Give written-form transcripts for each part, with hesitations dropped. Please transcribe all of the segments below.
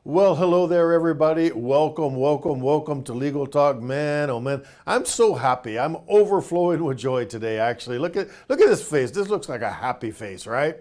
Well, hello there, everybody. Welcome to Legal Talk. Man, oh man, I'm so happy. I'm overflowing with joy today. Actually, look at this face. This looks like a happy face, right?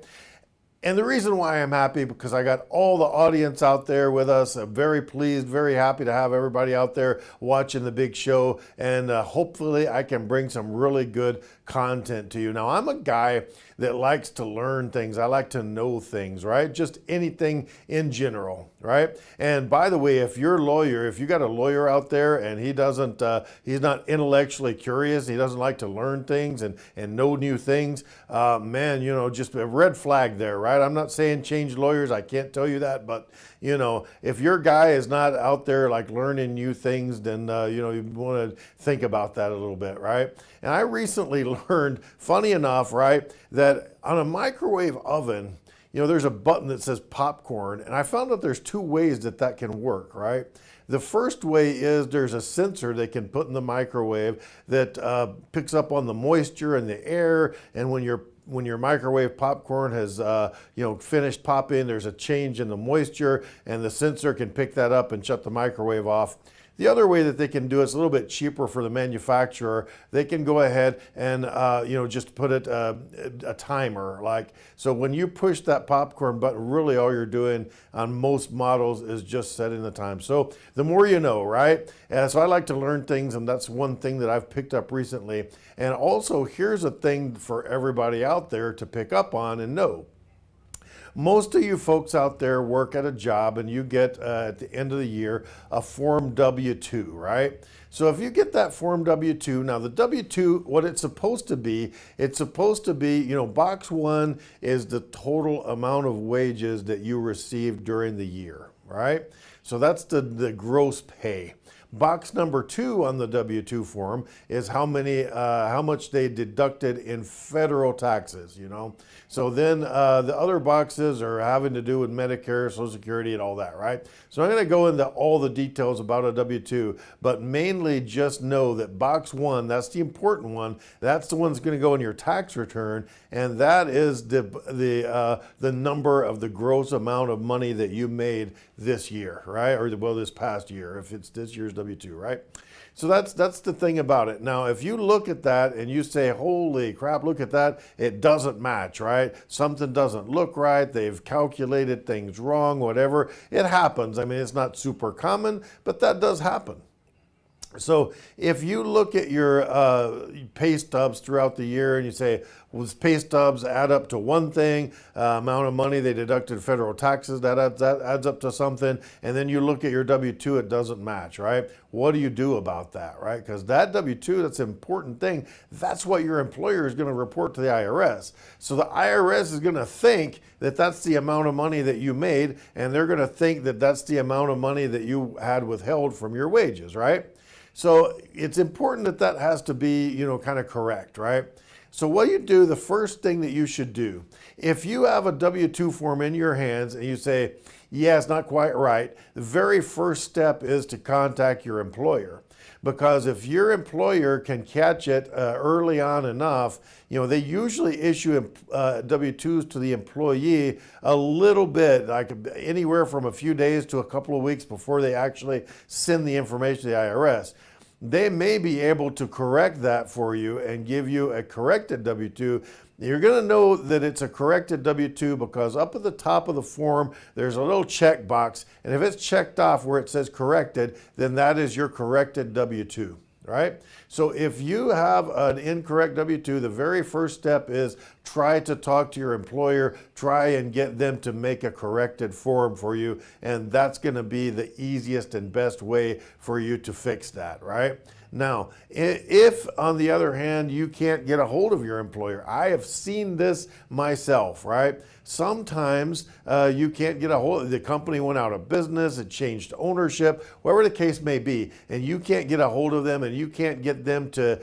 And the reason why I'm happy because I got all the audience out there with us. I'm very pleased, very happy to have everybody out there watching the big show, and hopefully I can bring some really good content to you. Now, I'm a guy that likes to learn things. I like to know things, right? Just anything in general, right? And by the way, if you're a lawyer, if you got a lawyer out there and he's not intellectually curious, he doesn't like to learn things and know new things, man, just a red flag there, right? I'm not saying change lawyers. I can't tell you that, but if your guy is not out there like learning new things, then you want to think about that a little bit, right? And I recently learned, funny enough, right, that on a microwave oven, there's a button that says popcorn, and I found out there's two ways that can work, right? The first way is there's a sensor they can put in the microwave that picks up on the moisture and the air, and when your microwave popcorn has finished popping, there's a change in the moisture, and the sensor can pick that up and shut the microwave off. The other way that they can do it's a little bit cheaper for the manufacturer. They can go ahead and just put it a timer. So when you push that popcorn button, really all you're doing on most models is just setting the time. So the more you know, right? And so I like to learn things, and that's one thing that I've picked up recently. And also, here's a thing for everybody out there to pick up on and know. Most of you folks out there work at a job and you get at the end of the year a Form W-2, right? So if you get that Form W-2, now the W-2, what it's supposed to be, box one is the total amount of wages that you received during the year, right? So that's the gross pay. Box number two on the W-2 form is how much they deducted in federal taxes, So then the other boxes are having to do with Medicare, Social Security, and all that, right? So I'm going to go into all the details about a W-2, but mainly just know that box one, that's the important one. That's the one that's going to go in your tax return, and that is the number of the gross amount of money that you made this year, right? Or this past year, if it's this year's W-2, right? So that's the thing about it. Now, if you look at that and you say, holy crap, look at that, it doesn't match, right? Something doesn't look right, they've calculated things wrong, whatever. It happens. I mean, it's not super common, but that does happen. So if you look at your pay stubs throughout the year and you say, well, these pay stubs add up to one thing, amount of money they deducted federal taxes, that adds up to something, and then you look at your W-2, it doesn't match, right? What do you do about that, right? Because that W-2, that's an important thing. That's what your employer is going to report to the IRS. So the IRS is going to think that that's the amount of money that you made, and they're going to think that that's the amount of money that you had withheld from your wages, right? So it's important that has to be, kind of correct, right? So what you do, the first thing that you should do, if you have a W-2 form in your hands and you say, yeah, it's not quite right, the very first step is to contact your employer. Because if your employer can catch it early on enough, they usually issue W-2s to the employee a little bit, like anywhere from a few days to a couple of weeks before they actually send the information to the IRS. They may be able to correct that for you and give you a corrected W-2. You're going to know that it's a corrected W-2 because up at the top of the form, there's a little check box. And if it's checked off where it says corrected, then that is your corrected W-2, right? So if you have an incorrect W-2, the very first step is try to talk to your employer, try and get them to make a corrected form for you. And that's going to be the easiest and best way for you to fix that, right? Now, if on the other hand, you can't get a hold of your employer, I have seen this myself, right? Sometimes you can't get a hold of the company, went out of business, it changed ownership, whatever the case may be, and you can't get a hold of them and you can't get them to,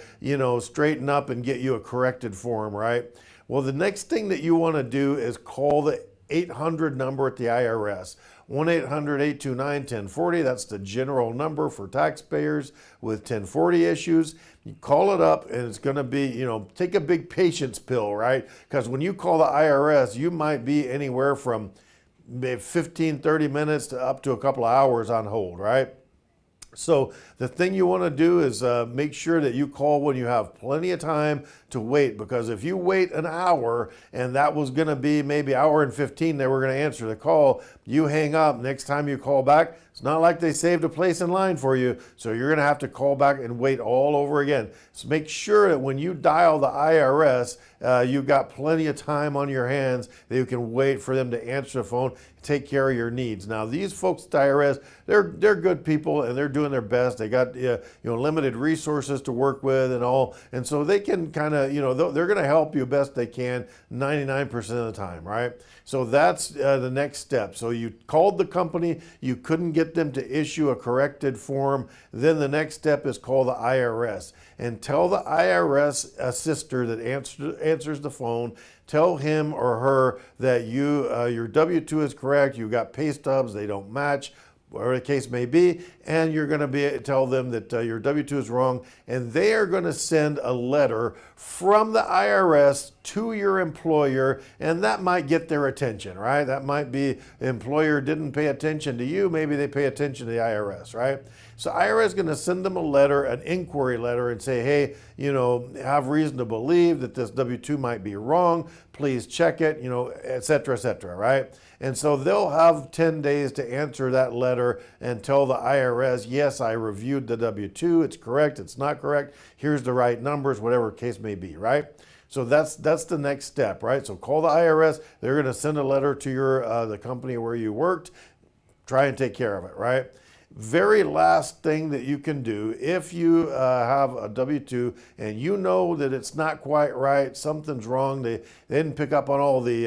straighten up and get you a corrected form, right? Well, the next thing that you want to do is call the 800 number at the IRS. 1-800-829-1040. That's the general number for taxpayers with 1040 issues. You call it up and it's going to be, take a big patience pill, right? Because when you call the IRS, you might be anywhere from maybe 15, 30 minutes to up to a couple of hours on hold, right? So the thing you want to do is make sure that you call when you have plenty of time to wait, because if you wait an hour and that was going to be maybe hour and 15, they were going to answer the call, you hang up. Next time you call back, it's not like they saved a place in line for you, so you're going to have to call back and wait all over again. So make sure that when you dial the IRS, you've got plenty of time on your hands that you can wait for them to answer the phone, take care of your needs. Now, these folks at the IRS, they're good people and they're doing their best. They got limited resources to work with and all, and so they can kind of they're going to help you best they can 99% of the time, right? So that's the next step. So you called the company, you couldn't get them to issue a corrected form. Then the next step is call the IRS and tell the IRS assister that answers the phone, tell him or her that your W-2 is correct, you got pay stubs, they don't match, whatever the case may be, and you're going to tell them that your W-2 is wrong, and they are going to send a letter from the IRS to your employer, and that might get their attention, right? That might be the employer didn't pay attention to you, maybe they pay attention to the IRS, right? So IRS is going to send them a letter, an inquiry letter, and say, hey, have reason to believe that this W-2 might be wrong, please check it, et cetera, right? And so they'll have 10 days to answer that letter and tell the IRS, yes, I reviewed the W-2, it's correct, it's not correct, here's the right numbers, whatever case may be, right? So that's the next step, right? So call the IRS, they're going to send a letter to the company where you worked, try and take care of it, right? Very last thing that you can do, if you have a W-2 and you know that it's not quite right, something's wrong, they didn't pick up on all the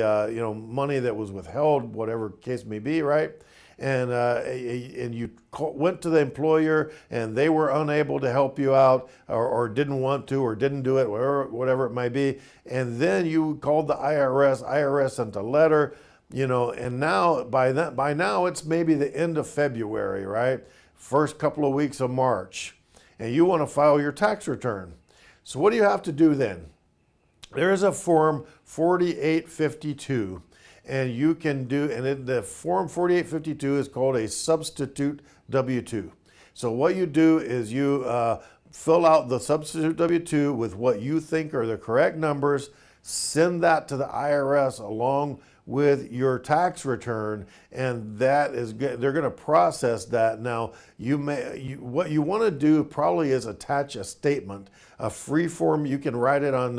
money that was withheld, whatever case may be, right? And you went to the employer and they were unable to help you out, or didn't want to, or didn't do it, whatever it might be, and then you called the IRS sent a letter. And now by now it's maybe the end of February, right? First couple of weeks of March, and you want to file your tax return. So what do you have to do then? There is a form 4852, and you can do, and the form 4852 is called a substitute W-2. So what you do is you fill out the substitute W-2 with what you think are the correct numbers, send that to the IRS along with your tax return, and that is good. They're going to process that. Now, what you want to do probably is attach a statement, a free form. You can write it on,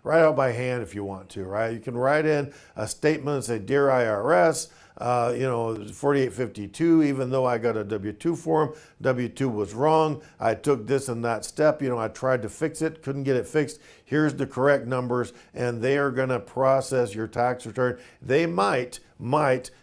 write out by hand if you want to, right? You can write in a statement and say, "Dear IRS, 4852, even though I got a W-2 form, W-2 was wrong. I took this and that step. I tried to fix it, couldn't get it fixed. Here's the correct numbers," and they are going to process your tax return. They might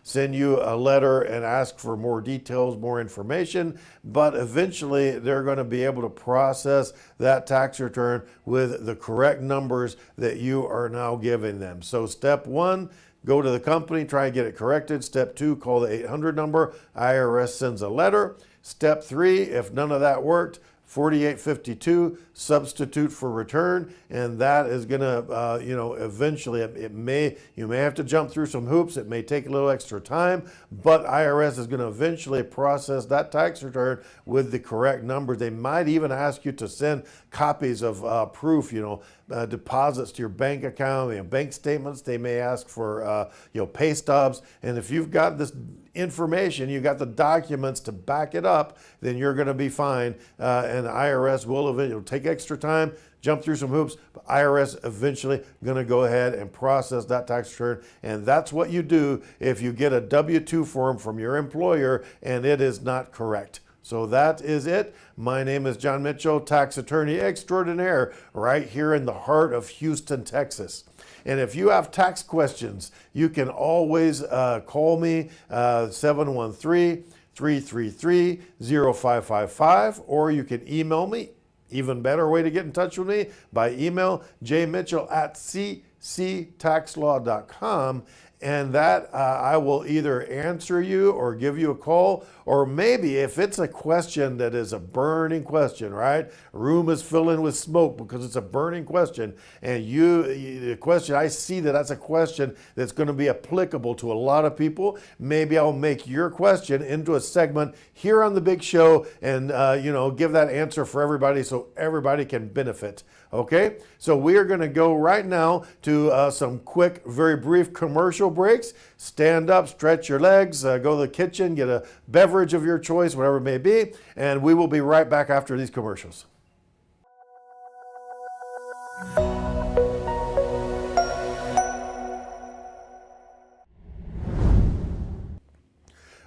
send you a letter and ask for more details, more information, but eventually they're going to be able to process that tax return with the correct numbers that you are now giving them. So step one, go to the company, try and get it corrected. Step two, call the 800 number. IRS sends a letter. Step three, if none of that worked, 4852, substitute for return, and that is going to, eventually, you may have to jump through some hoops. It may take a little extra time, but IRS is going to eventually process that tax return with the correct numbers. They might even ask you to send copies of proof, deposits to your bank account, bank statements. They may ask for, pay stubs, and if you've got this information, you got the documents to back it up, then you're going to be fine. And the IRS will eventually take extra time, jump through some hoops, but IRS eventually going to go ahead and process that tax return. And that's what you do if you get a W-2 form from your employer and it is not correct. So that is it. My name is John Mitchell, tax attorney extraordinaire, right here in the heart of Houston, Texas. And if you have tax questions, you can always call me, 713-333-0555, or you can email me. Even better way to get in touch with me, by email, jmitchell@cctaxlaw.com. and that I will either answer you or give you a call, or maybe if it's a question that is a burning question, right? Room is filling with smoke because it's a burning question, and the question, I see that that's a question that's going to be applicable to a lot of people. Maybe I'll make your question into a segment here on the big show, and give that answer for everybody so everybody can benefit. Okay, so we are going to go right now to some quick, very brief commercial breaks. Stand up, stretch your legs, go to the kitchen, get a beverage of your choice, whatever it may be, and we will be right back after these commercials.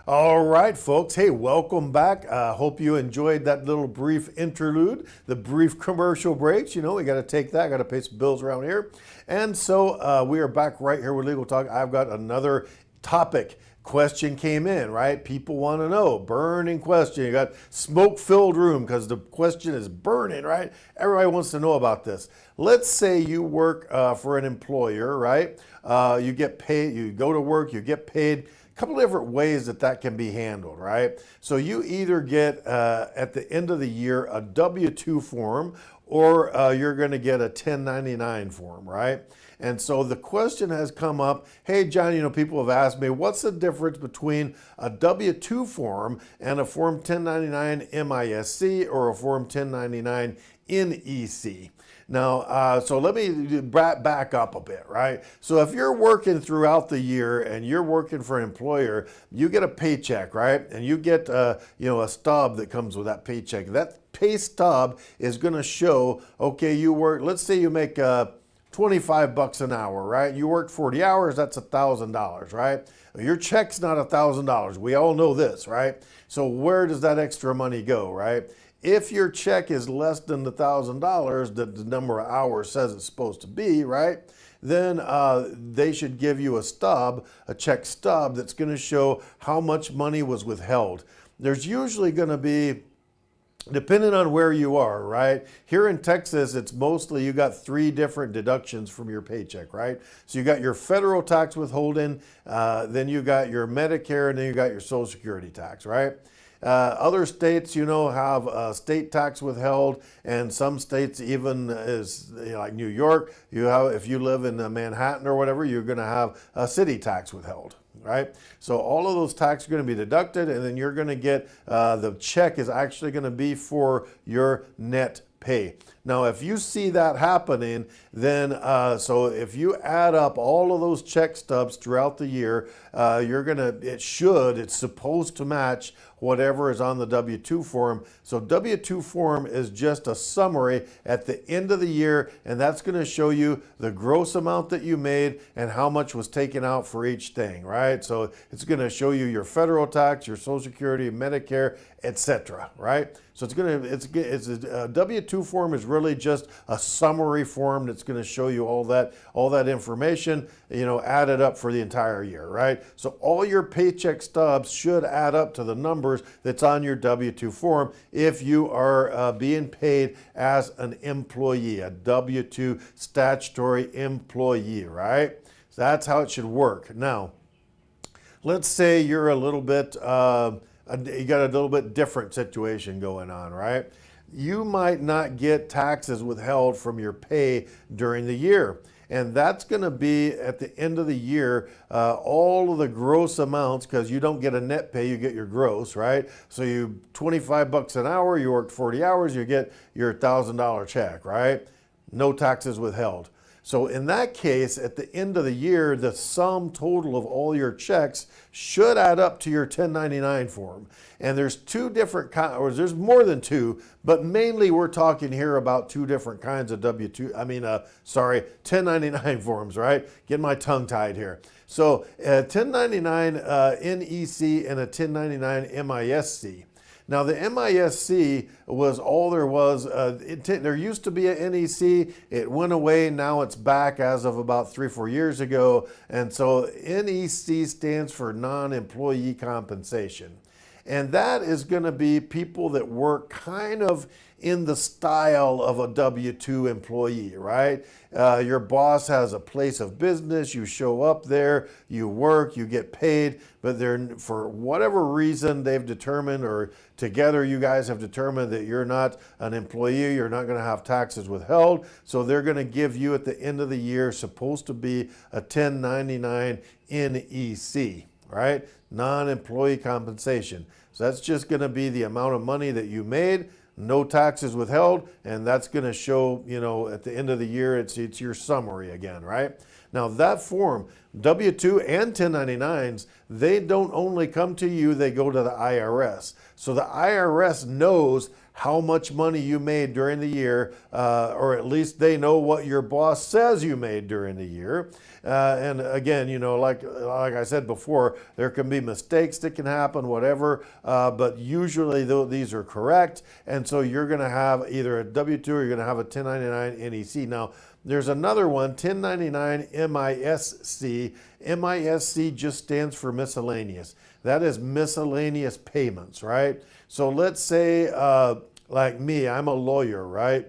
All right, folks. Hey, welcome back. Hope you enjoyed that little brief interlude, the brief commercial breaks. We got to take that, got to pay some bills around here. And so we are back right here with Legal Talk. I've got another topic. Question came in, right? People want to know, burning question. You got smoke-filled room because the question is burning, right? Everybody wants to know about this. Let's say you work for an employer, right? You get paid, you go to work, you get paid. Couple different ways that can be handled, right? So you either get at the end of the year a W-2 form, or you're going to get a 1099 form, right? And so the question has come up, hey John, people have asked me, what's the difference between a W-2 form and a Form 1099 MISC or a Form 1099 NEC? Now, so let me back up a bit, right? So if you're working throughout the year and you're working for an employer, you get a paycheck, right? And you get, a stub that comes with that paycheck. That pay stub is going to show, okay, you work, let's say you make $25 an hour, right? You work 40 hours, that's $1,000, right? Your check's not $1,000. We all know this, right? So where does that extra money go, right? If your check is less than the $1,000 that the number of hours says it's supposed to be, right, then they should give you a stub, a check stub that's going to show how much money was withheld. There's usually going to be, depending on where you are, right? Here in Texas, it's mostly you got 3 different deductions from your paycheck, right? So you got your federal tax withholding, then you got your Medicare, and then you got your Social Security tax, right? Other states, have state tax withheld, and some states even is like New York. If you live in Manhattan or whatever, you're going to have a city tax withheld, right? So all of those taxes are going to be deducted, and then you're going to get the check is actually going to be for your net pay. Now, if you see that happening, then so if you add up all of those check stubs throughout the year, it's supposed to match whatever is on the W-2 form. So W-2 form is just a summary at the end of the year, and that's going to show you the gross amount that you made and how much was taken out for each thing, right? So it's going to show you your federal tax, your Social Security, Medicare, etc., right? So a W-2 form is really just a summary form that's going to show you all that information, added up for the entire year, right? So all your paycheck stubs should add up to the numbers that's on your W-2 form if you are being paid as an employee, a W-2 statutory employee, right? So that's how it should work. Now, let's say you're a little bit, you got a little bit different situation going on, right? You might not get taxes withheld from your pay during the year. And that's going to be at the end of the year, all of the gross amounts, because you don't get a net pay, you get your gross, right? So you $25 an hour, you worked 40 hours, you get your $1,000 check, right? No taxes withheld. So in that case, at the end of the year, the sum total of all your checks should add up to your 1099 form. And there's there's more than 2, but mainly we're talking here about 2 different kinds of 1099 forms, right? Get my tongue tied here. So 1099 NEC and a 1099 MISC. Now the MISC was all there was. There used to be a NEC. It went away. Now it's back as of about 3-4 years ago. And so NEC stands for non-employee compensation. And that is going to be people that work kind of in the style of a W-2 employee, right? Your boss has a place of business, you show up there, you work, you get paid, but they're, for whatever reason they've determined, or together you guys have determined that you're not an employee, you're not going to have taxes withheld, so they're going to give you at the end of the year, supposed to be a 1099 NEC, right? Non-employee compensation. So that's just going to be the amount of money that you made, no taxes withheld, and that's going to show, you know, at the end of the year, it's your summary again, right? Now that form, W-2 and 1099s, they don't only come to you, they go to the IRS. So the IRS knows how much money you made during the year, or at least they know what your boss says you made during the year. And again, you know, like I said before, there can be mistakes that can happen, whatever, but usually these are correct. And so you're going to have either a W-2 or you're going to have a 1099 NEC. Now, there's another one, 1099 MISC. MISC just stands for miscellaneous. That is miscellaneous payments, right? So let's say, like me, I'm a lawyer, right?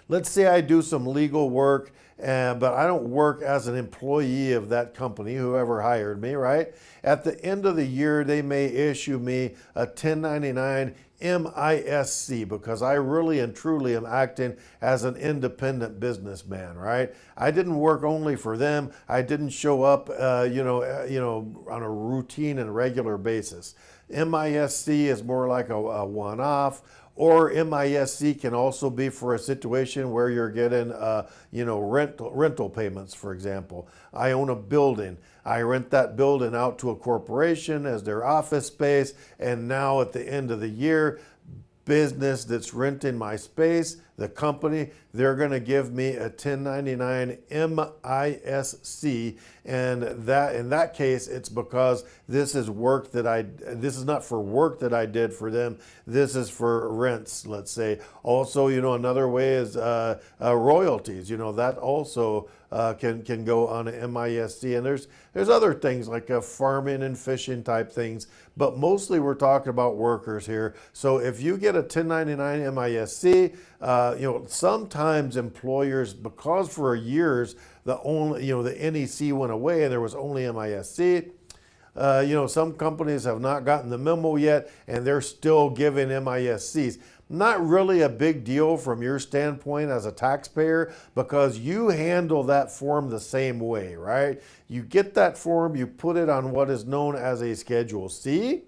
Let's say I do some legal work, but I don't work as an employee of that company, whoever hired me, right? At the end of the year, they may issue me a 1099 MISC because I really and truly am acting as an independent businessman, right? I didn't work only for them. I didn't show up, you know, on a routine and regular basis. MISC is more like a one-off, or MISC can also be for a situation where you're getting, you know, rental payments, for example. I own a building. I rent that building out to a corporation as their office space, and now at the end of the year, business that's renting my space, the company, they're going to give me a 1099 MISC, and that in that case, it's because this is work that this is not for work that I did for them. This is for rents, let's say. Also, you know, another way is royalties. You know, that also can go on an MISC, and there's other things like farming and fishing type things, but mostly we're talking about workers here. So if you get a 1099 MISC, you know, sometimes employers, because for years the NEC went away and there was only MISC. You know, some companies have not gotten the memo yet and they're still giving MISCs. Not really a big deal from your standpoint as a taxpayer because you handle that form the same way, right? You get that form, you put it on what is known as a Schedule C.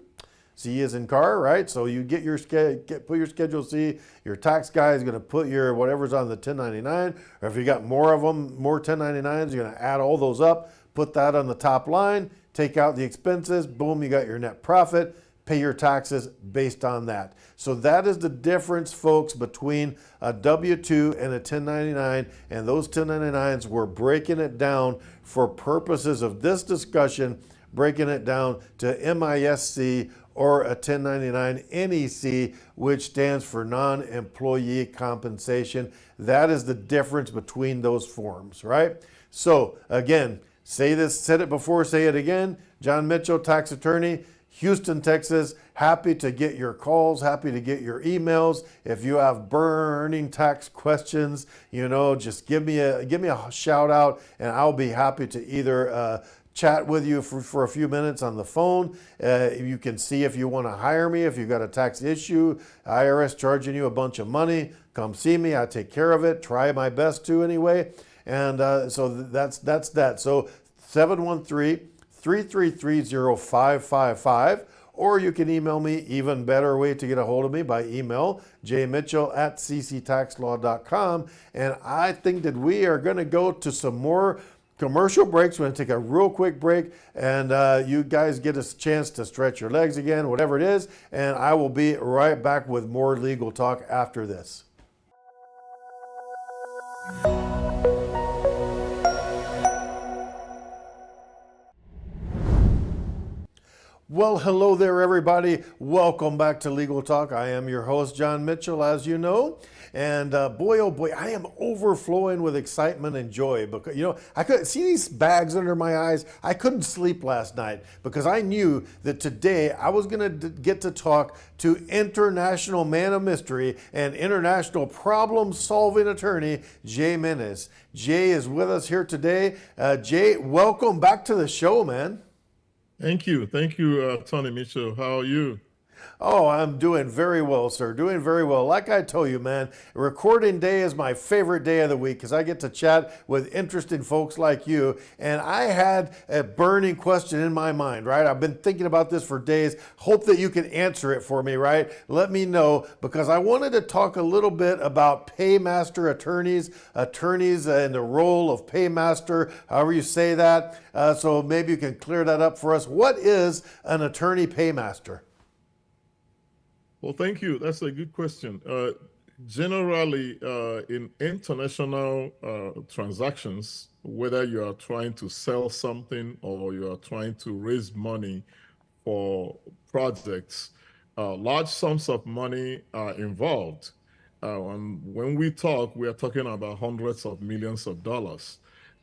C is in car, right? So you get your put your Schedule C. Your tax guy is going to put your whatever's on the 1099, or if you got more of them, more 1099s, you're going to add all those up, put that on the top line, take out the expenses, boom, you got your net profit. Pay your taxes based on that. So that is the difference, folks, between a W-2 and a 1099, and those 1099s, we're breaking it down for purposes of this discussion, breaking it down to MISC or a 1099 NEC, which stands for non-employee compensation. That is the difference between those forms, right? So again, said it before, say it again. John Mitchell, tax attorney, Houston, Texas. Happy to get your calls, happy to get your emails. If you have burning tax questions, you know, just give me a shout out and I'll be happy to either chat with you for a few minutes on the phone. You can see if you want to hire me, if you've got a tax issue, IRS charging you a bunch of money, come see me, I take care of it, try my best to anyway. And so that's that. So 713-333-0555, or you can email me, even better way to get a hold of me, by email, jmitchell@cctaxlaw.com. And I think that we are going to go to some more commercial breaks. We're going to take a real quick break, and you guys get a chance to stretch your legs again, whatever it is, and I will be right back with more legal talk after this. Well, hello there, everybody. Welcome back to Legal Talk. I am your host, John Mitchell, as you know. And boy, oh boy, I am overflowing with excitement and joy because, I could see these bags under my eyes. I couldn't sleep last night because I knew that today I was going to get to talk to international man of mystery and international problem solving attorney, Jay Menes. Jay is with us here today. Jay, welcome back to the show, man. Thank you. Thank you, Tony Mitchell. How are you? Oh, I'm doing very well, sir. Doing very well. Like I told you, man, recording day is my favorite day of the week because I get to chat with interesting folks like you. And I had a burning question in my mind, right? I've been thinking about this for days. Hope that you can answer it for me, right? Let me know because I wanted to talk a little bit about paymaster attorneys and the role of paymaster, however you say that. So maybe you can clear that up for us. What is an attorney paymaster? Well, thank you. That's a good question. Generally, in international transactions, whether you are trying to sell something or you are trying to raise money for projects, large sums of money are involved. And when we talk, we are talking about hundreds of millions of dollars.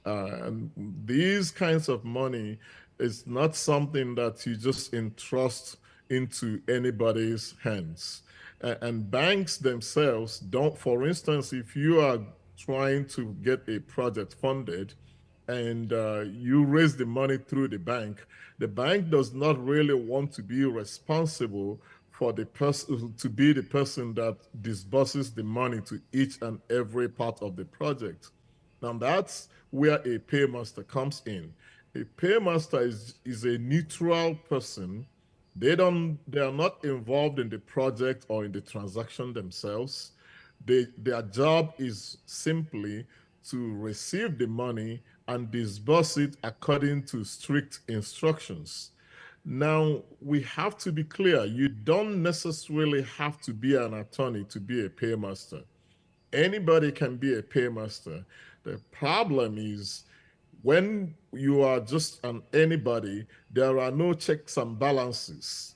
And these kinds of money is not something that you just entrust into anybody's hands. And banks themselves don't, for instance, if you are trying to get a project funded and you raise the money through the bank does not really want to be responsible for the person to be the person that disburses the money to each and every part of the project. Now that's where a paymaster comes in. A paymaster is a neutral person. They are not involved in the project or in the transaction themselves. Their job is simply to receive the money and disburse it according to strict instructions. Now, we have to be clear, you don't necessarily have to be an attorney to be a paymaster. Anybody can be a paymaster. The problem is when you are just an anybody, there are no checks and balances.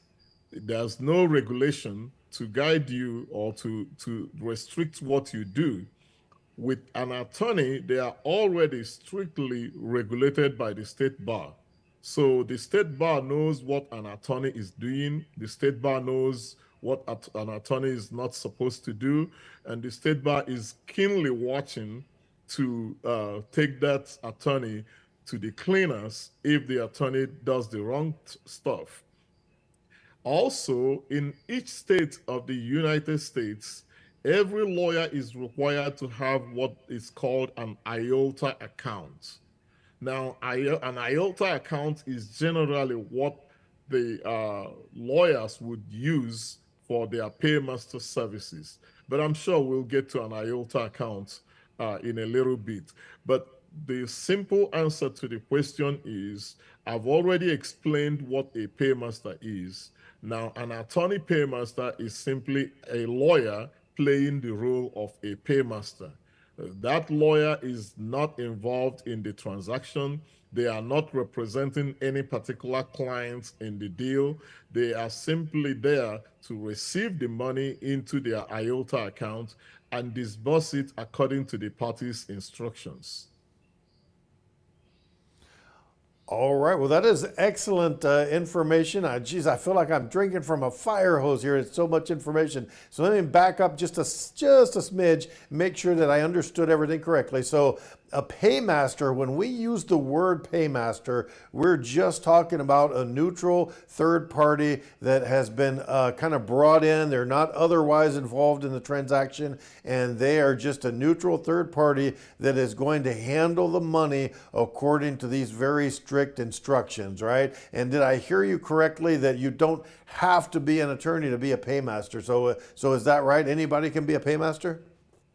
There's no regulation to guide you or to restrict what you do. With an attorney, they are already strictly regulated by the state bar. So the state bar knows what an attorney is doing. The state bar knows what an attorney is not supposed to do. And the state bar is keenly watching to take that attorney to the cleaners if the attorney does the wrong stuff. Also, in each state of the United States, every lawyer is required to have what is called an IOTA account. Now, an IOTA account is generally what the lawyers would use for their paymaster services. But I'm sure we'll get to an IOTA account in a little bit. But the simple answer to the question is I've already explained what a paymaster is. Now, an attorney paymaster is simply a lawyer playing the role of a paymaster. That lawyer is not involved in the transaction. They are not representing any particular clients in the deal. They are simply there to receive the money into their IOTA account and disburse it according to the party's instructions. All right. Well, that is excellent information. Geez, I feel like I'm drinking from a fire hose here. It's so much information. So let me back up just a smidge, make sure that I understood everything correctly. So a paymaster, when we use the word paymaster, we're just talking about a neutral third party that has been kind of brought in. They're not otherwise involved in the transaction, and they are just a neutral third party that is going to handle the money according to these very strict instructions, right? And did I hear you correctly that you don't have to be an attorney to be a paymaster? So is that right? Anybody can be a paymaster?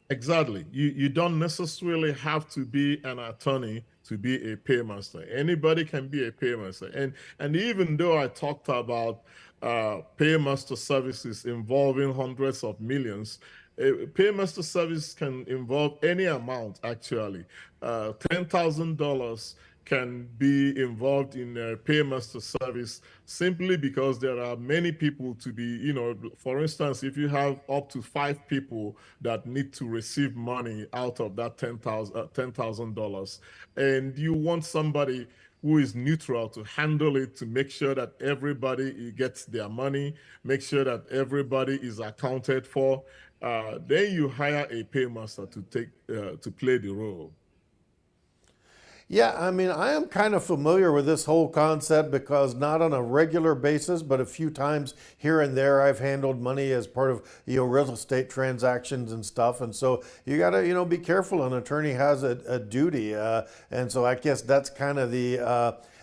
Exactly. You don't necessarily have to be an attorney to be a paymaster. Anybody can be a paymaster. And even though I talked about paymaster services involving hundreds of millions, a paymaster service can involve any amount actually. $10,000 can be involved in a paymaster service simply because there are many people to be, for instance, if you have up to 5 people that need to receive money out of that $10,000, and you want somebody who is neutral to handle it, to make sure that everybody gets their money, make sure that everybody is accounted for, then you hire a paymaster to play the role. Yeah, I mean, I am kind of familiar with this whole concept because not on a regular basis, but a few times here and there, I've handled money as part of real estate transactions and stuff. And so you got to be careful. An attorney has a duty, and so I guess that's kind of the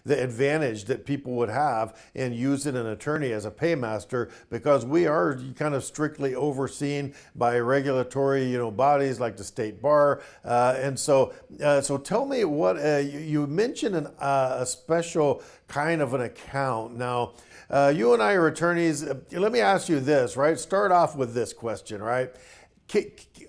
advantage that people would have in using an attorney as a paymaster, because we are kind of strictly overseen by regulatory bodies like the state bar, and so tell me what you mentioned a special kind of an account. Now, you and I are attorneys. Let me ask you this, right? Start off with this question, right?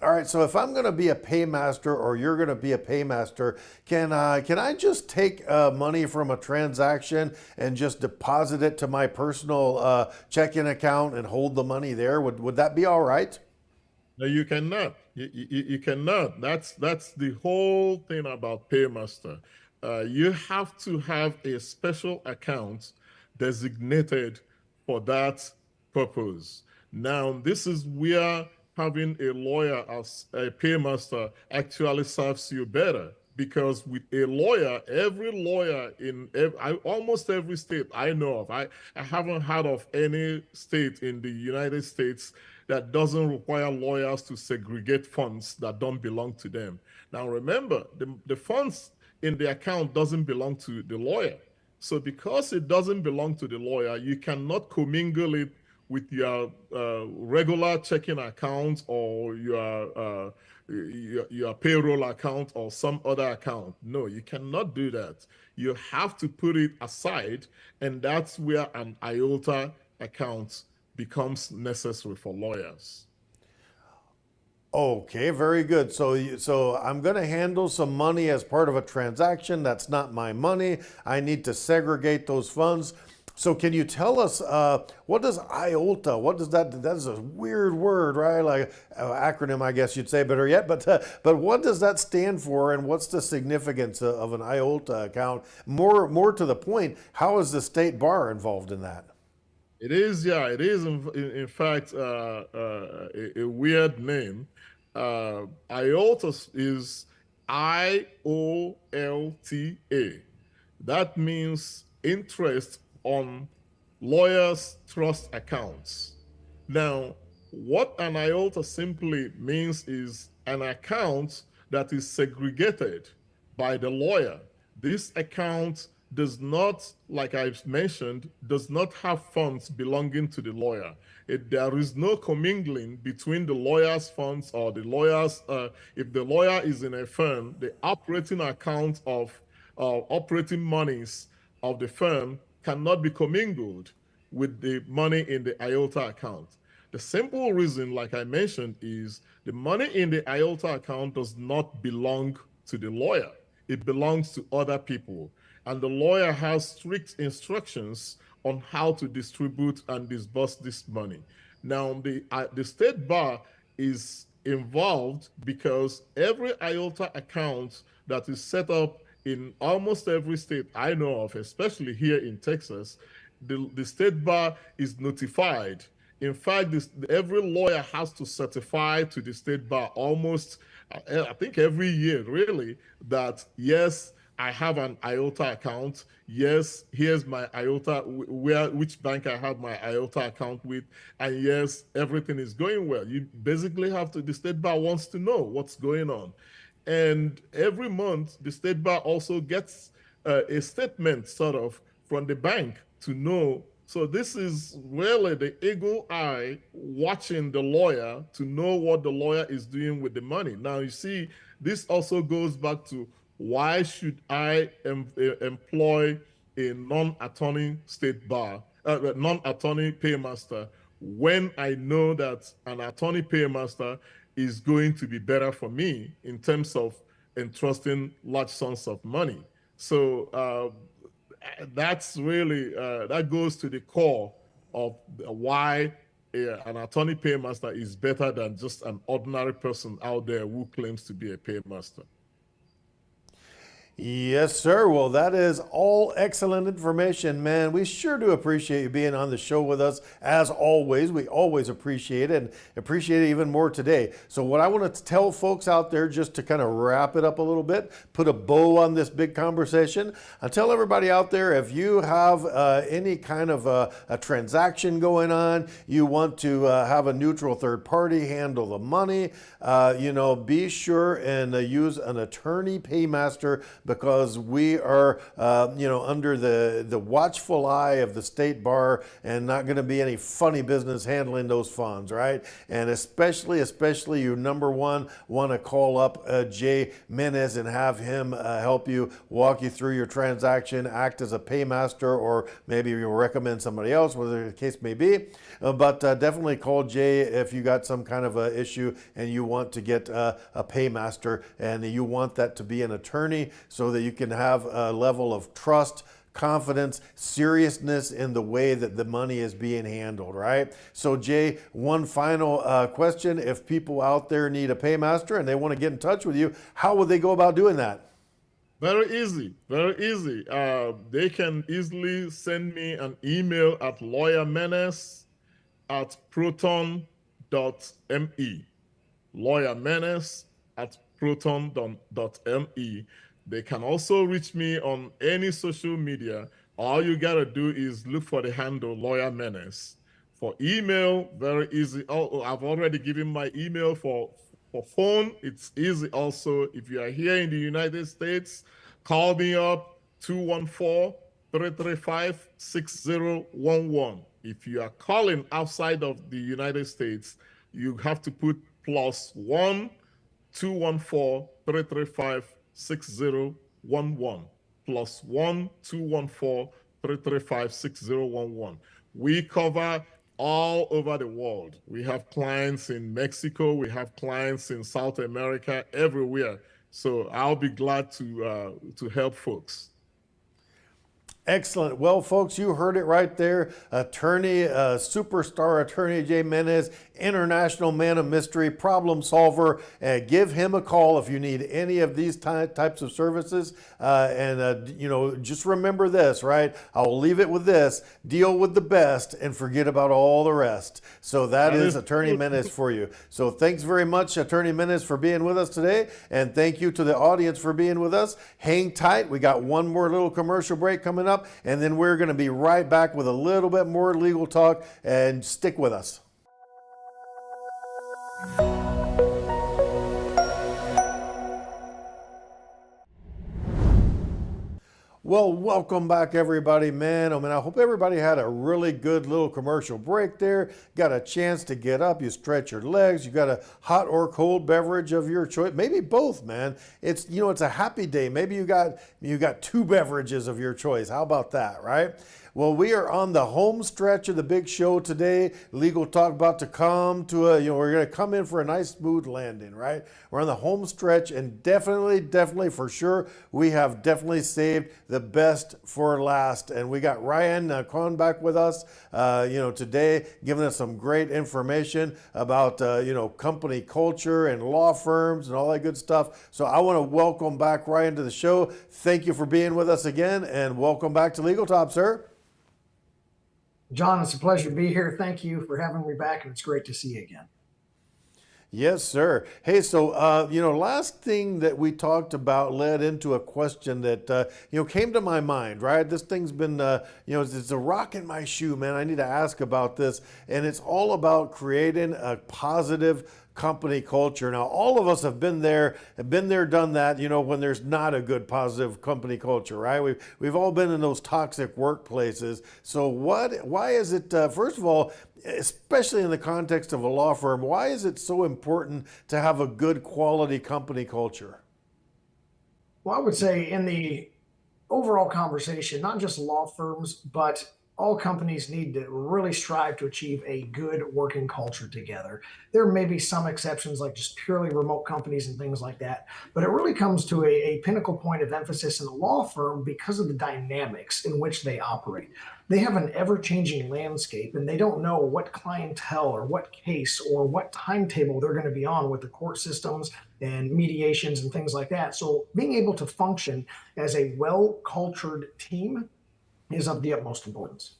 All right, so if I'm going to be a paymaster or you're going to be a paymaster, can I just take money from a transaction and just deposit it to my personal checking account and hold the money there? Would that be all right? No, you cannot. You cannot. That's the whole thing about Paymaster. You have to have a special account designated for that purpose. Now, this is where having a lawyer as a paymaster actually serves you better, because with a lawyer, every lawyer in almost every state I know of, I haven't heard of any state in the United States that doesn't require lawyers to segregate funds that don't belong to them. Now, remember, the funds in the account doesn't belong to the lawyer. So because it doesn't belong to the lawyer, you cannot commingle it with your regular checking account or your payroll account or some other account. No, you cannot do that. You have to put it aside, and that's where an IOTA account becomes necessary for lawyers. Okay, very good. So I'm going to handle some money as part of a transaction. That's not my money. I need to segregate those funds. So can you tell us what does IOTA? What does that? That is a weird word, right? Like acronym, I guess you'd say, better yet. But what does that stand for, and what's the significance of an IOTA account? More to the point, how is the state bar involved in that? It is, yeah, it is in fact a weird name. IOTA is IOLTA. That means interest on lawyers' trust accounts. Now, what an IOTA simply means is an account that is segregated by the lawyer. This account does not, like I've mentioned, does not have funds belonging to the lawyer. There is no commingling between the lawyer's funds or the lawyer's, if the lawyer is in a firm, the operating account of operating monies of the firm cannot be commingled with the money in the IOTA account. The simple reason, like I mentioned, is the money in the IOTA account does not belong to the lawyer. It belongs to other people. And the lawyer has strict instructions on how to distribute and disburse this money. Now, the state bar is involved because every IOTA account that is set up in almost every state I know of, especially here in Texas, the state bar is notified. In fact, every lawyer has to certify to the state bar almost, I think every year, really, that yes, I have an IOTA account. Yes, here's my IOTA, which bank I have my IOTA account with. And yes, everything is going well. You basically have to, the state bar wants to know what's going on. And every month, the state bar also gets a statement sort of from the bank to know. So this is really the eagle eye watching the lawyer to know what the lawyer is doing with the money. Now, you see, this also goes back to why should I employ a non-attorney state bar, non-attorney paymaster, when I know that an attorney paymaster is going to be better for me in terms of entrusting large sums of money. So that's really that goes to the core of why an attorney paymaster is better than just an ordinary person out there who claims to be a paymaster. Yes, sir. Well, that is all excellent information, man. We sure do appreciate you being on the show with us. As always, we always appreciate it and appreciate it even more today. So what I want to tell folks out there, just to kind of wrap it up a little bit, put a bow on this big conversation, I tell everybody out there, if you have any kind of a transaction going on, you want to have a neutral third party handle the money, be sure and use an attorney paymaster, because we are, under the watchful eye of the state bar, and not going to be any funny business handling those funds, right? And especially you, number one, want to call up Jay Menes and have him help you, walk you through your transaction, act as a paymaster, or maybe you'll recommend somebody else, whatever the case may be. But definitely call Jay if you got some kind of a issue and you want to get a paymaster, and you want that to be an attorney, so that you can have a level of trust, confidence, seriousness in the way that the money is being handled, right? So Jay, one final question. If people out there need a paymaster and they want to get in touch with you, how would they go about doing that? Very easy, very easy. They can easily send me an email at lawyermenace@proton.me. lawyermenace@proton.me. They can also reach me on any social media. All you gotta do is look for the handle Lawyer Menace. For email, very easy. Oh, I've already given my email for phone. It's easy also. If you are here in the United States, call me up 214-335-6011. If you are calling outside of the United States, you have to put +1 214-335-6011. +1 214-335-6011. We cover all over the world. We have clients in Mexico. We have clients in South America, everywhere. So I'll be glad to help folks. Excellent. Well, folks, you heard it right there. Attorney, superstar attorney Jay Menes, international man of mystery, problem solver. Give him a call if you need any of these types of services. Just remember this, right? I'll leave it with this: deal with the best and forget about all the rest. So that is Attorney Menes for you. So thanks very much, Attorney Menes, for being with us today. And thank you to the audience for being with us. Hang tight. We got one more little commercial break coming up, and then we're going to be right back with a little bit more legal talk, and stick with us. Well, welcome back, everybody, man. I hope everybody had a really good little commercial break there. Got a chance to get up, you stretch your legs, you got a hot or cold beverage of your choice, maybe both, man. It's a happy day. Maybe you got two beverages of your choice. How about that, right? Well, we are on the home stretch of the big show today. Legal Talk about to come to we're going to come in for a nice smooth landing, right? We're on the home stretch, and definitely for sure, we have definitely saved the best for last. And we got Ryan Kohn back with us, today, giving us some great information about, company culture and law firms and all that good stuff. So I want to welcome back Ryan to the show. Thank you for being with us again, and welcome back to Legal Talk, sir. John, it's a pleasure to be here. Thank you for having me back, and it's great to see you again. Yes, sir. Hey, so, last thing that we talked about led into a question that, came to my mind, right? This thing's been, it's a rock in my shoe, man. I need to ask about this. And it's all about creating a positive company culture. Now, all of us have been there, done that, when there's not a good positive company culture, right? We've all been in those toxic workplaces. So why is it, first of all, especially in the context of a law firm, why is it so important to have a good quality company culture? Well, I would say in the overall conversation, not just law firms, but all companies need to really strive to achieve a good working culture together. There may be some exceptions, like just purely remote companies and things like that, but it really comes to a pinnacle point of emphasis in a law firm because of the dynamics in which they operate. They have an ever-changing landscape, and they don't know what clientele or what case or what timetable they're going to be on with the court systems and mediations and things like that. So being able to function as a well-cultured team is of the utmost importance.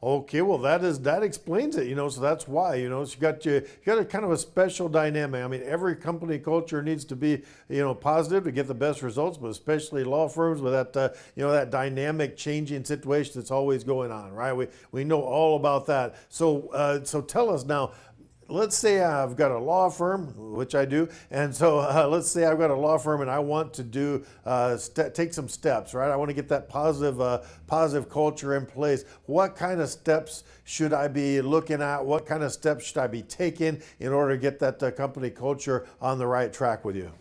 Okay, well that explains it, so that's why, so you got a kind of a special dynamic. I mean, every company culture needs to be, positive to get the best results, but especially law firms with that, that dynamic changing situation that's always going on, right? We know all about that. So tell us now. Let's say I've got a law firm, which I do, and so let's say I've got a law firm and I want to do take some steps, right? I want to get that positive culture in place. What kind of steps should I be looking at? What kind of steps should I be taking in order to get that company culture on the right track with you?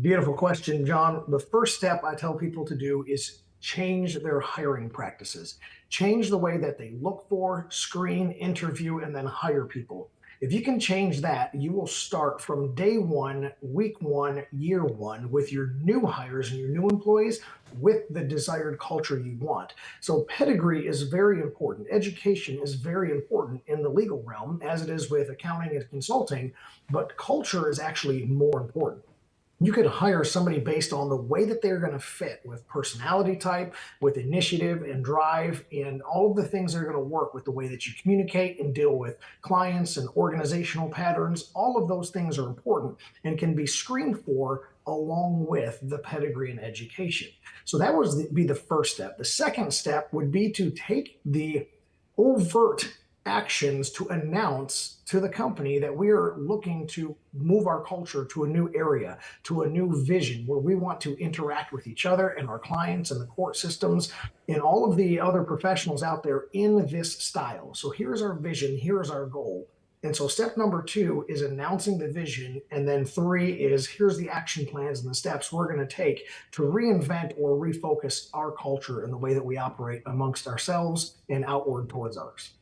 Beautiful question, John. The first step I tell people to do is change their hiring practices. Change the way that they look for, screen, interview, and then hire people. If you can change that, you will start from day one, week one, year one with your new hires and your new employees with the desired culture you want. So pedigree is very important. Education is very important in the legal realm, as it is with accounting and consulting, but culture is actually more important. You could hire somebody based on the way that they're going to fit with personality type, with initiative and drive, and all of the things that are going to work with the way that you communicate and deal with clients and organizational patterns. All of those things are important and can be screened for along with the pedigree and education. So that would be the first step. The second step would be to take the overt actions to announce to the company that we are looking to move our culture to a new area, to a new vision where we want to interact with each other and our clients and the court systems and all of the other professionals out there in this style. So here's our vision, here's our goal. And so step number 2 is announcing the vision. And then 3 is here's the action plans and the steps we're going to take to reinvent or refocus our culture and the way that we operate amongst ourselves and outward towards others.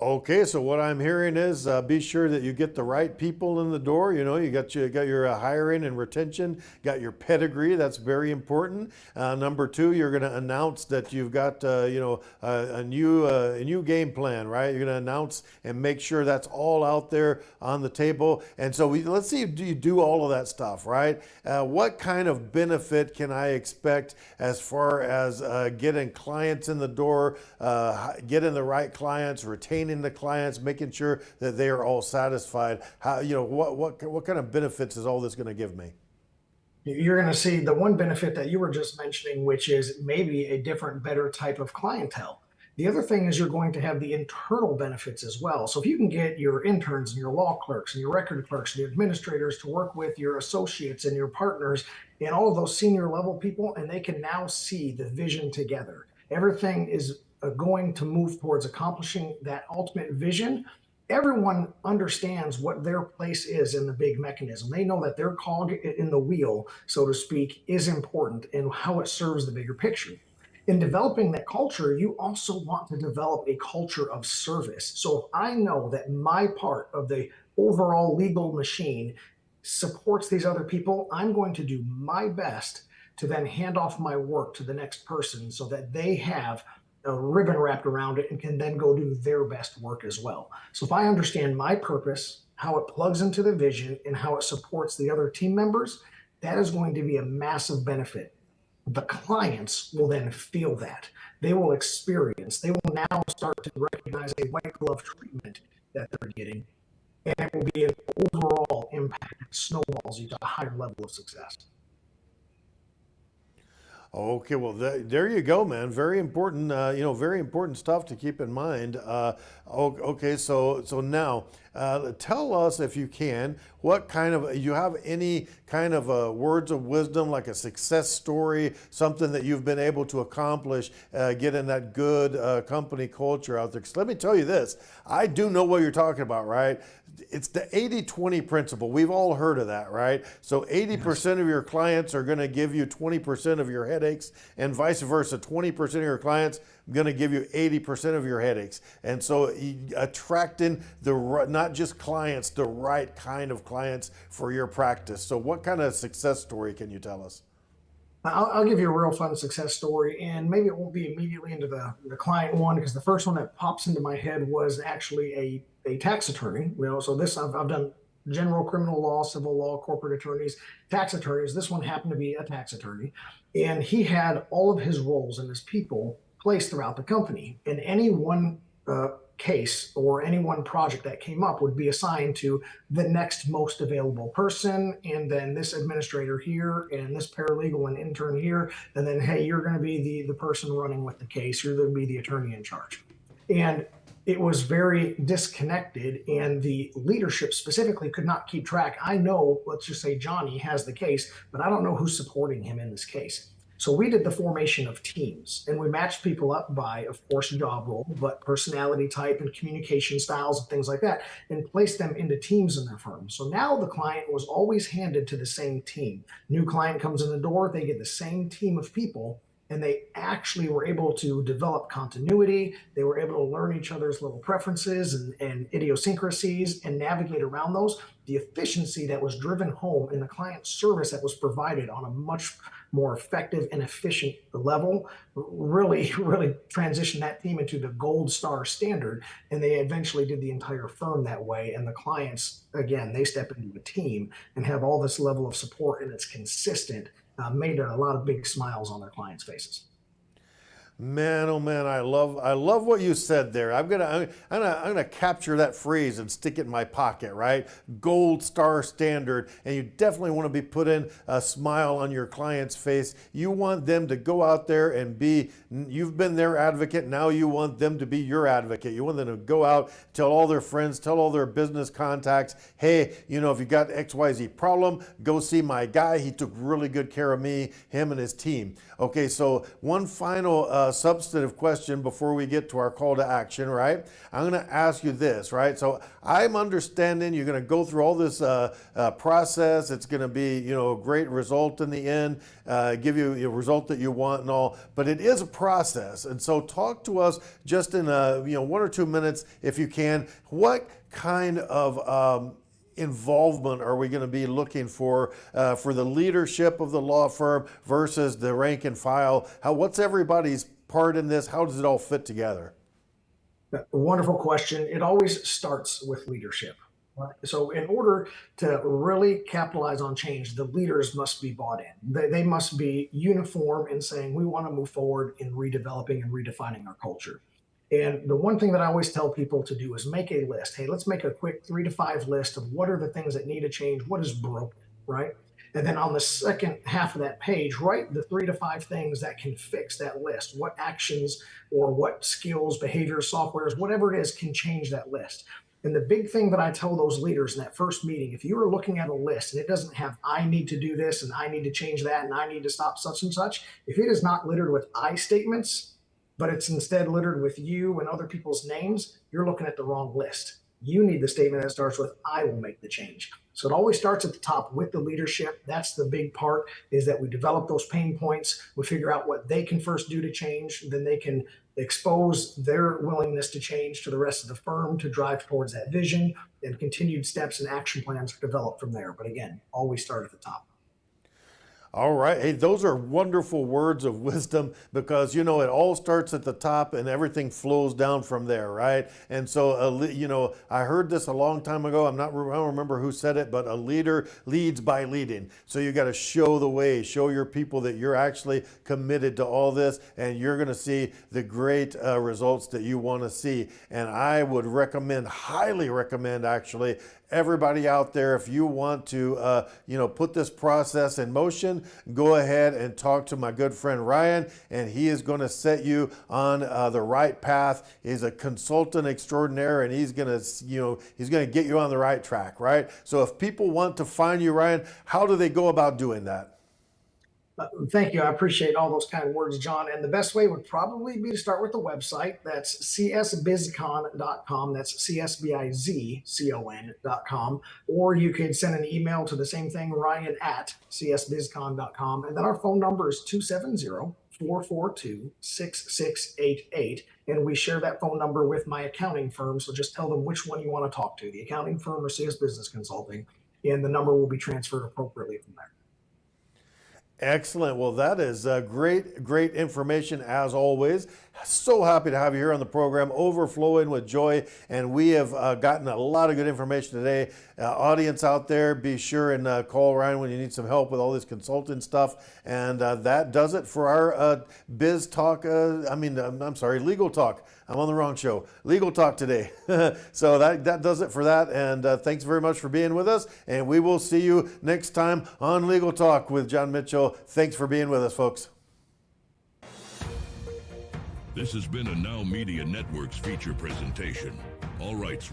Okay, so what I'm hearing is be sure that you get the right people in the door. You got your hiring and retention, got your pedigree. That's very important. Number 2, you're going to announce that you've got a new game plan, right? You're going to announce and make sure that's all out there on the table. And so let's see, do you do all of that stuff, right? What kind of benefit can I expect as far as getting clients in the door, getting the right clients, retaining the clients, making sure that they are all satisfied? How, what kind of benefits is all this going to give me? You're going to see the one benefit that you were just mentioning, which is maybe a different, better type of clientele. The other thing is you're going to have the internal benefits as well. So if you can get your interns and your law clerks and your record clerks and your administrators to work with your associates and your partners and all of those senior level people, and they can now see the vision together. Everything is going to move towards accomplishing that ultimate vision. Everyone understands what their place is in the big mechanism. They know that their cog in the wheel, so to speak, is important and how it serves the bigger picture. In developing that culture, you also want to develop a culture of service. So if I know that my part of the overall legal machine supports these other people, I'm going to do my best to then hand off my work to the next person so that they have a ribbon wrapped around it and can then go do their best work as well. So if I understand my purpose, how it plugs into the vision, and how it supports the other team members, that is going to be a massive benefit. The clients will then feel that. They will experience, they will now start to recognize a white glove treatment that they're getting. And it will be an overall impact that snowballs you to a higher level of success. Okay, well, there you go, man. Very important, very important stuff to keep in mind. Okay, so now Tell us, if you can, what kind of, you have any kind of words of wisdom, like a success story, something that you've been able to accomplish, getting that good company culture out there. Because let me tell you this, I do know what you're talking about, right? It's the 80-20 principle. We've all heard of that, right? So 80% of your clients are going to give you 20% of your headaches, and vice versa. 20% of your clients are going to give you 80% of your headaches. And so attracting not just clients, the right kind of clients for your practice. So what kind of success story can you tell us? I'll give you a real fun success story, and maybe it won't be immediately into the client one, because the first one that pops into my head was actually a tax attorney. So this I've done general criminal law, civil law, corporate attorneys, tax attorneys. This one happened to be a tax attorney, and he had all of his roles and his people placed throughout the company. And any one case or any one project that came up would be assigned to the next most available person, and then this administrator here, and this paralegal and intern here, and then, hey, you're going to be the person running with the case, you're going to be the attorney in charge. And it was very disconnected, and the leadership specifically could not keep track. I know, let's just say Johnny has the case, but I don't know who's supporting him in this case. So we did the formation of teams, and we matched people up by, of course, job role, but personality type and communication styles and things like that, and placed them into teams in their firm. So now the client was always handed to the same team. New client comes in the door, they get the same team of people, and they actually were able to develop continuity. They were able to learn each other's little preferences and idiosyncrasies and navigate around those. The efficiency that was driven home and the client service that was provided on a much more effective and efficient level really transitioned that team into the gold star standard. And they eventually did the entire firm that way. And the clients, again, they step into a team and have all this level of support, and it's consistent. Made a lot of big smiles on their clients' faces. Man, oh man, I love what you said there. I'm gonna capture that phrase and stick it in my pocket, right? Gold star standard, and you definitely want to be putting a smile on your client's face. You want them to go out there and you've been their advocate, now you want them to be your advocate. You want them to go out, tell all their friends, tell all their business contacts, hey, if you got XYZ problem, go see my guy. He took really good care of me, him and his team. Okay, so one final substantive question before we get to our call to action, right? I'm going to ask you this, right? So I'm understanding you're going to go through all this process. It's going to be, a great result in the end, give you a result that you want and all, but it is a process. And so talk to us just in 1 or 2 minutes, if you can, what kind of involvement are we going to be looking for the leadership of the law firm versus the rank and file? What's everybody's part in this? How does it all fit together? Wonderful question. It always starts with leadership. So in order to really capitalize on change, the leaders must be bought in. They must be uniform in saying, we want to move forward in redeveloping and redefining our culture. And the one thing that I always tell people to do is make a list. Hey, let's make a quick 3 to 5 list of what are the things that need to change, what is broken, right? And then on the second half of that page, write the 3 to 5 things that can fix that list. What actions or what skills, behaviors, softwares, whatever it is, can change that list. And the big thing that I tell those leaders in that first meeting, if you are looking at a list and it doesn't have, I need to do this and I need to change that and I need to stop such and such, if it is not littered with I statements, but it's instead littered with you and other people's names, you're looking at the wrong list. You need the statement that starts with, I will make the change. So it always starts at the top with the leadership. That's the big part, is that we develop those pain points. We figure out what they can first do to change. Then they can expose their willingness to change to the rest of the firm to drive towards that vision, and continued steps and action plans are developed from there. But again, always start at the top. All right. Hey, those are wonderful words of wisdom, because, it all starts at the top and everything flows down from there, right? And so, I heard this a long time ago. I don't remember who said it, but a leader leads by leading. So you got to show the way, show your people that you're actually committed to all this, and you're going to see the great results that you want to see. And I would highly recommend actually, everybody out there, if you want to, put this process in motion, go ahead and talk to my good friend Ryan, and he is going to set you on the right path. He's a consultant extraordinaire, and he's going to get you on the right track, right? So if people want to find you, Ryan, how do they go about doing that? Thank you. I appreciate all those kind words, John. And the best way would probably be to start with the website. That's csbizcon.com. That's CSBIZCON.com. Or you could send an email to the same thing, Ryan at csbizcon.com. And then our phone number is 270-442-6688. And we share that phone number with my accounting firm. So just tell them which one you want to talk to, the accounting firm or CS Business Consulting. And the number will be transferred appropriately from there. Excellent. Well, that is great information as always. So happy to have you here on the program, overflowing with joy. And we have gotten a lot of good information today. Audience out there, be sure and call Ryan when you need some help with all this consulting stuff. And that does it for our Biz Talk. Legal Talk. I'm on the wrong show. Legal Talk today. So that does it for that. And thanks very much for being with us. And we will see you next time on Legal Talk with John Mitchell. Thanks for being with us, folks. This has been a Now Media Networks feature presentation. All rights